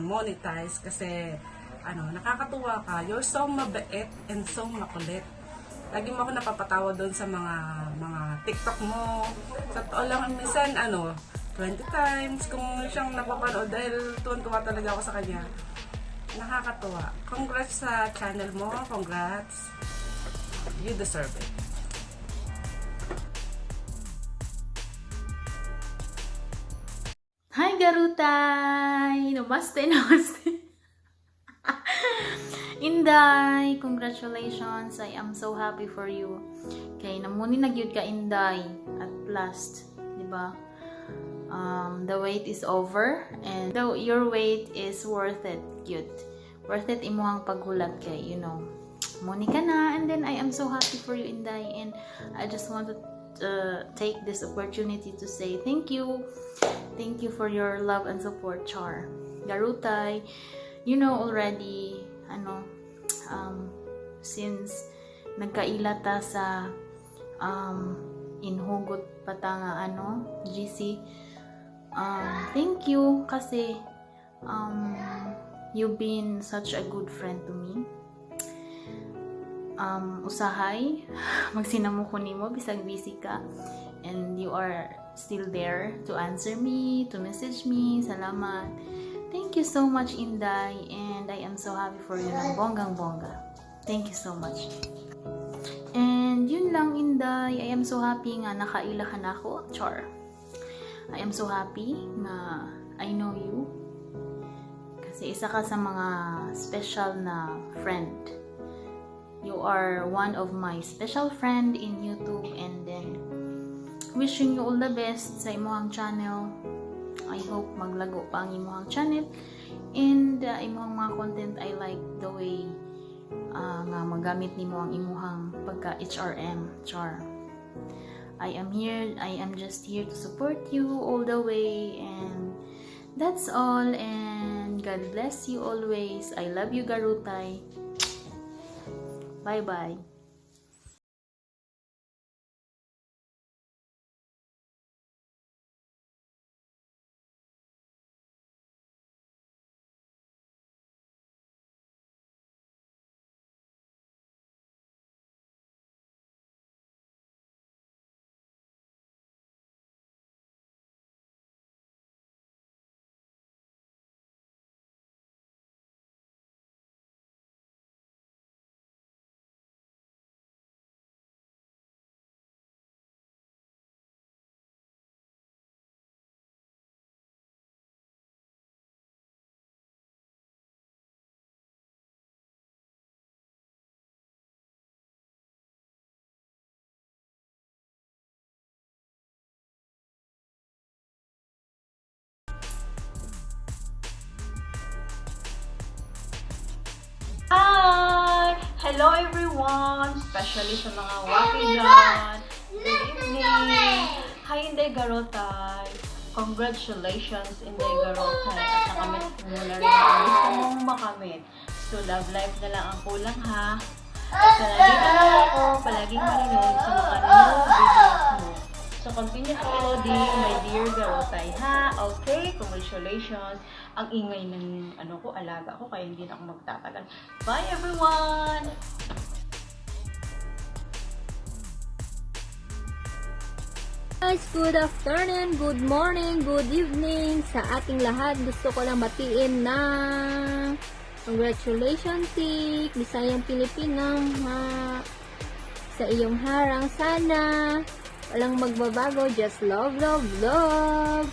ma-monetize kasi nakakatuwa ka. You're so mabait and so makulit. Lagi mo ako napapatawa doon sa mga TikTok mo. Sa totoo lang, minsan 20 times kung siyang napapanood dahil tuwan-tuwa talaga ako sa kanya. Nakakatuwa. Congrats sa channel mo. Congrats. You deserve it. Hi, Garutay! Namaste, namaste. Inday, congratulations. I am so happy for you. Kay namuni nagyud ka, Inday, at last, di ba? The wait is over and your wait is worth it, cute. Worth it imuhang paghulat kay, muni ka na, and then I am so happy for you, Inday, and I just want to take this opportunity to say thank you. Thank you for your love and support, Char. Garutay, you know already, since nagkailata sa inhugot patanga GC, thank you kasi you've been such a good friend to me. Usahay magsinamukon nimo bisag busy ka, and you are still there to answer me, to message me. Salamat. Thank you so much, Inday, and I am so happy for you ng bonggang-bongga. Thank you so much. And yun lang, Inday. I am so happy nga nakailahan ako, Char. I am so happy na I know you. Kasi isa ka sa mga special na friend. You are one of my special friend in YouTube, and then wishing you all the best sa imong channel. I hope maglago pa ang imong channel, and imong mga content, I like the way nga magamit nimo ang imong pagka HRM, Char. I am just here to support you all the way, and that's all, and God bless you always. I love you, Garutay. Bye bye. Hi! Hello everyone! Especially sa mga waki dyan. Good evening! Hi, Inday Garotay! Congratulations, Inday Garotay! At nakamit mo na rin ang gusto mong makamit. So, love life na lang ang kulang, ha? At nandito lang ako, palaging manonood sa mga new videos mo. So, continue uploading, my dear Garotay, ha? Okay, congratulations. Ang ingay ng alaga ko, kaya hindi na ako magtatagal. Bye, everyone! Guys, good afternoon, good morning, good evening sa ating lahat. Gusto ko lang batiin na congratulations, Tik, Bisayang Pilipinang sa iyong harang. Sana walang magbabago, just love, love, love.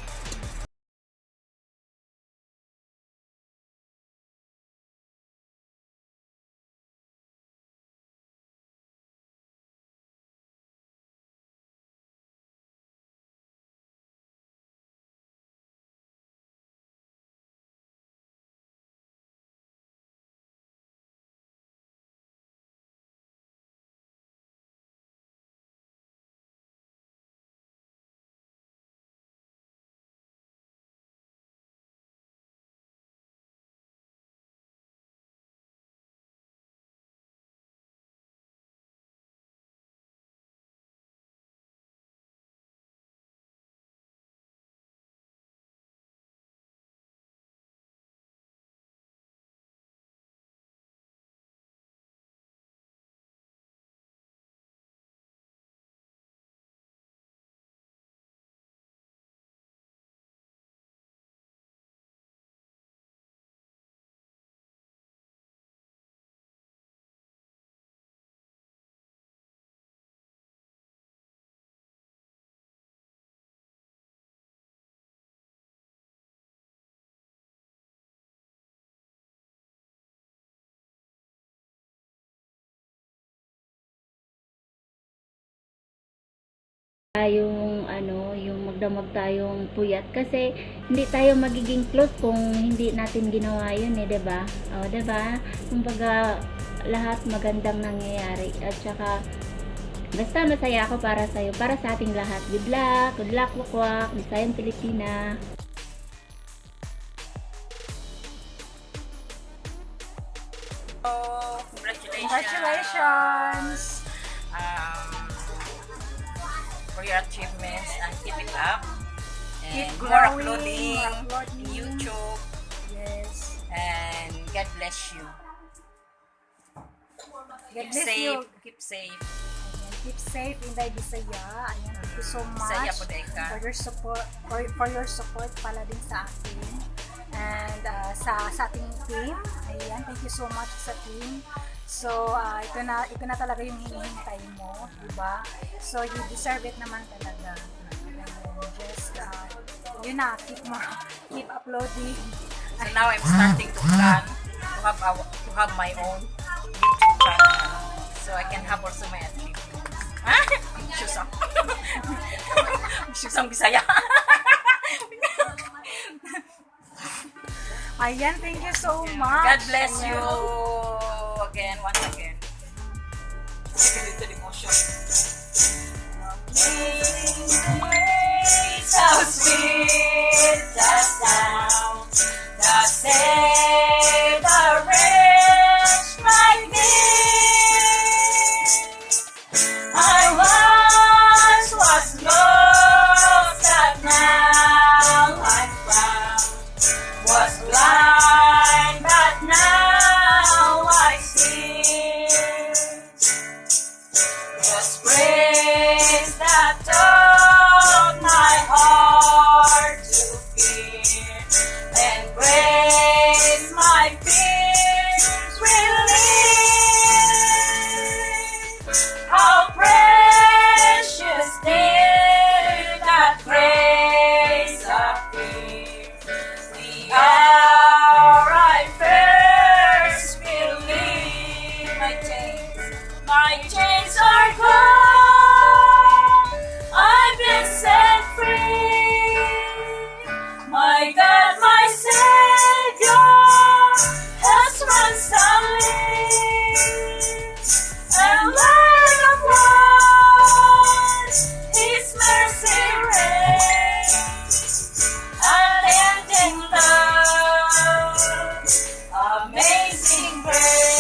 yung magdamag tayong puyat kasi hindi tayo magiging close kung hindi natin ginawa yun 'di ba? O 'di ba? Kumbaga lahat magandang nangyayari at saka basta masaya ako para sa iyo, para sa ating lahat. Good luck, wakwak, Bisayang Pilipina. Congratulations for your achievements and keep it up. And Keep more growing, uploading in YouTube. Yes. And God bless you. God Keep bless safe. you. Keep safe. Keep safe in the Bisaya. Ayan, thank you so much Bisaya po dahil ka. for your support, for your support pala din sa akin. And sa ating team. Ayan, thank you so much sa team. So, ito na talaga yung hinihintay mo, di ba? So, you deserve it naman talaga. And just, yun na, keep uploading. So now I'm starting to plan to have my own YouTube channel. So I can have also my achievements. Susang. Susang Bisaya. Ayan, thank you so much. God bless Ayan. you again, once again. It's an emotion. How sweet the sound that saved a wretch like me. I once was lost, but now I'm found. Was blind, but now I see. Just grace that taught my heart to fear, and grace my fears relieve. How precious did that grace appear, the hour I first believed. My chains are gone, I've been set free. My God, my Savior has ransomed me. And like a flood, His mercy reigns. Unending love, amazing grace.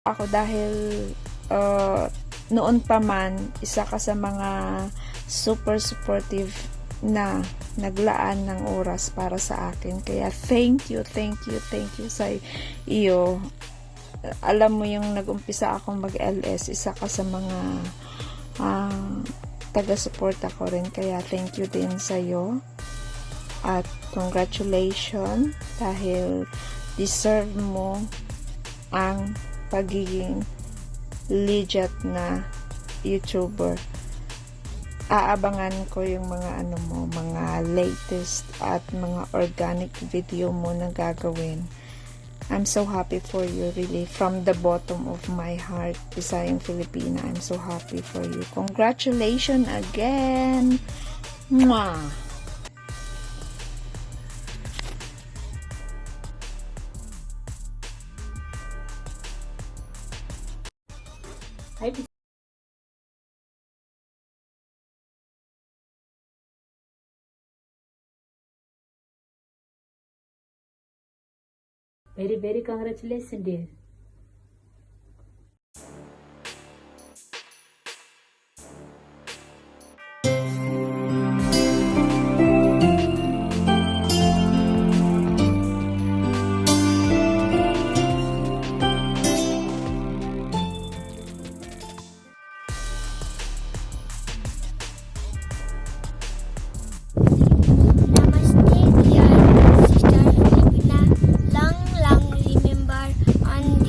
Ako dahil noon pa man, isa ka sa mga super supportive na naglaan ng oras para sa akin. Kaya thank you sa iyo. Alam mo yung nag-umpisa akong mag-LS, isa ka sa mga taga-suporta ko rin. Kaya thank you din sa iyo. At congratulations dahil deserve mo ang pagiging legit na YouTuber. aabangan ko yung mga ano mo, mga latest at mga organic video mo na gagawin. I'm so happy for you, really, from the bottom of my heart. Bisayang Filipina, I'm so happy for you. Congratulations again. Mwah! Very, very congratulations, dear. Namaste, dear sister Filipina. Lang remember on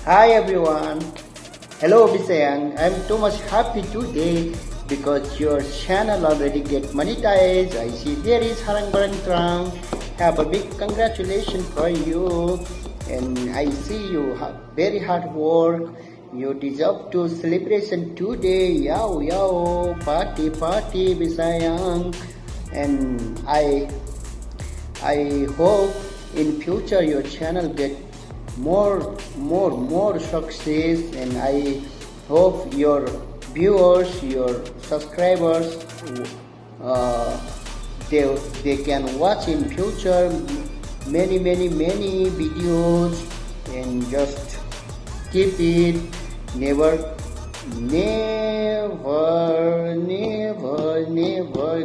Hi everyone. Hello Bisayang. I'm too much happy today because your channel already get monetized. I see there is Harang Barang Trang. Have a big congratulations for you. And I see you have very hard work. You deserve to celebration today. Yow yow. Party party Bisayang. And I hope in future your channel get more success, and I hope your viewers, your subscribers, they can watch in future many videos, and just keep it, never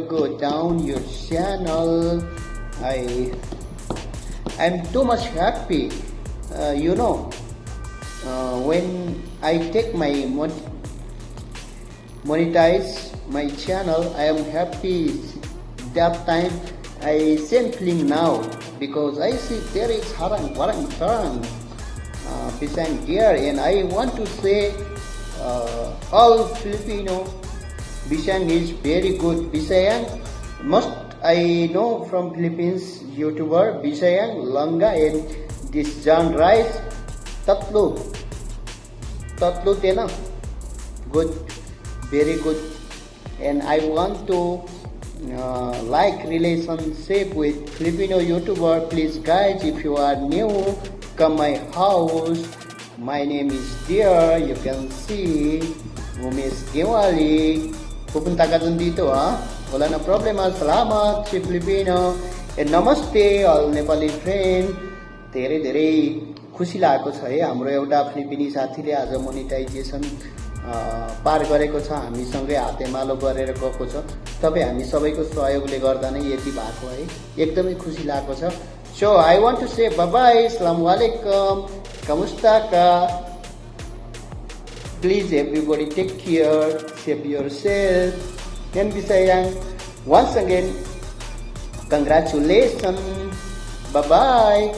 go down your channel. I'm too much happy. When I take my monetize my channel, I am happy. That time I send film now because I see there is Harang Barang Trang Bisayang there, and I want to say all Filipino Bisayang is very good. Bisayang most I know from Philippines YouTuber Bisayang, Langga, and this John Rice, tatlo tena, good, very good. And I want to like relationship with Filipino YouTuber. Please guys, if you are new, come my house. My name is Dear. You can see Umis Diwali. Pupunta ka dun dito ha. Wala na problema. Salamat si Filipino. And namaste all Nepali friend. धेरै खुसी लागेको छ है। हाम्रो एउटा फिलिपिनी साथीले आज monetisation पार गरेको छ, हामीसँगै हातेमालो गरेर गएको छ। तपाईँ हामी सबैको सहयोगले गर्दा नै यति भएको है, एकदमै खुसी लागेको छ। So I want to say bye bye, assalamualaikum, kamusta ka? Please everybody take care, save yourself. And Bisayang, once again, congratulations, bye bye.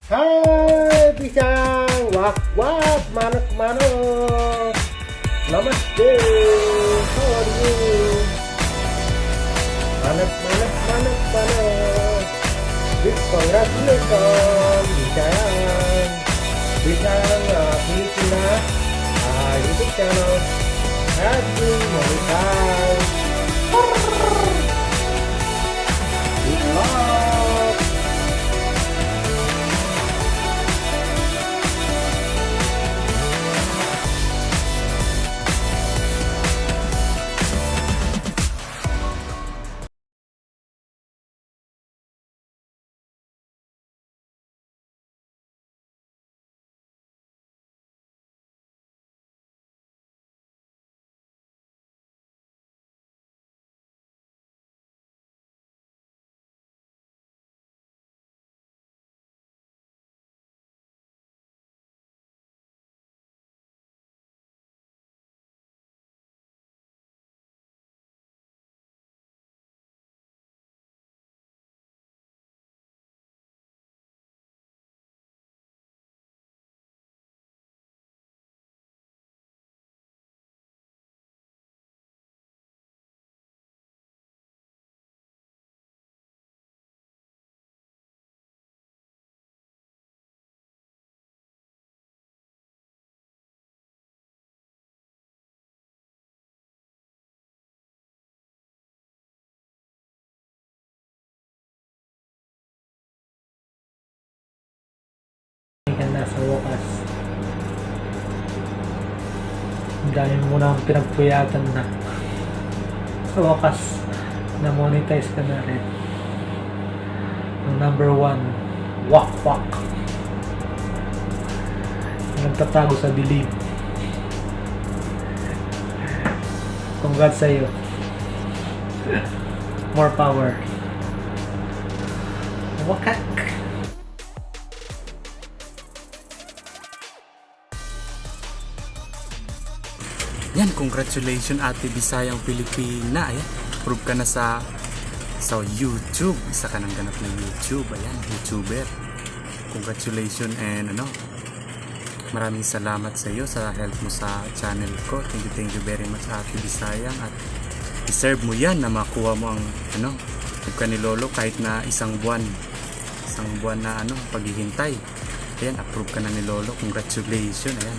Hai Bisayang, wak manuk. Namaste, how are you? Manuk. Big congratulations Bisayang. Filipina YouTube channel has been monetized. Good luck. Sa wakas, ang dami mo na pinagpuyatan na. Sa wakas, na-monetize ka na rin. Ang number 1, wak. Nagtatago sa dilim. Congrats sa'yo. More power. Wakak. Yan, congratulations Ate Bisayang Pilipina. Ayan, prove ka na sa So, YouTube. Isa ka ng ganap ng YouTube. Ayan, YouTuber. Congratulations and maraming salamat sa iyo sa help mo sa channel ko. Thank you very much, Ate Bisayang. At deserve mo yan na makuha mo ang ka ni Lolo kahit na isang buwan na paghihintay. Ayan, approve ka na ni Lolo. Congratulations. Ayan.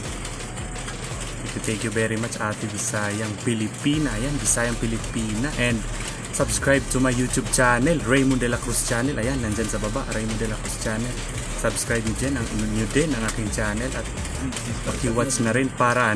Thank you very much, Ate Bisayang Pilipina. Ayan, Bisayang Pilipina. And subscribe to my YouTube channel, Raymond De La Cruz channel. Ayan, nandyan sa baba, Raymond De La Cruz channel. Subscribe nyo dyan, nyo din ang aking channel. At paki-watch na rin para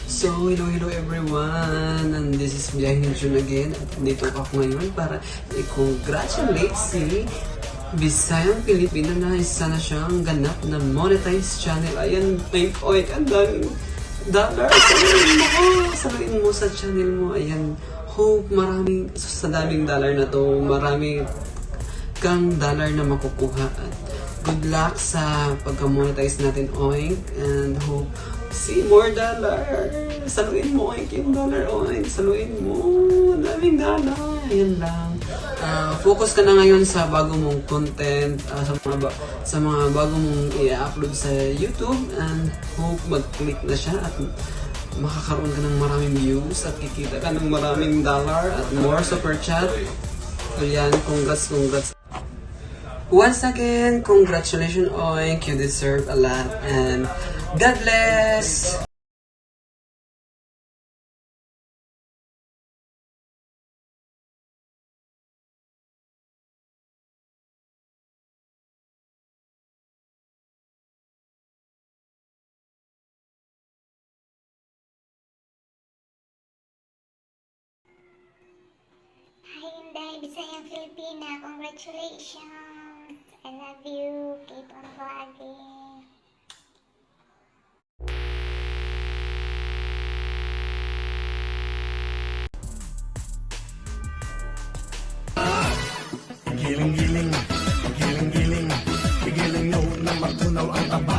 So, hello everyone! And this is Biyahin Jun again. At dito ako ngayon para i-congratulate si Bisayang Pilipina na isa na siyang ganap na monetized channel. Ayan, ang daming dollar. Saluin mo sa channel mo. Ayan, hope sa daming dollar na to, marami kang dollar na makukuha. At good luck sa pagka-monetize natin, Oink. And hope see more dollar. Saluin mo, Oink, yung dollar, Oink. Saluin mo. Daming dollar. Ayan lang. Focus ka na ngayon sa bago mong content, sa mga bago mong i-upload sa YouTube, and hope mag-click na siya at makakaroon ka ng maraming views at kikita ka ng maraming dollar at more super chat. So yan, congrats. Once again, congratulations, Oink. You deserve a lot and God bless! Hi, Inday, Bisayang Filipina. Congratulations! I love you. Keep on vlogging. Giling-giling, giling-giling, giling no na magtunaw ang taba.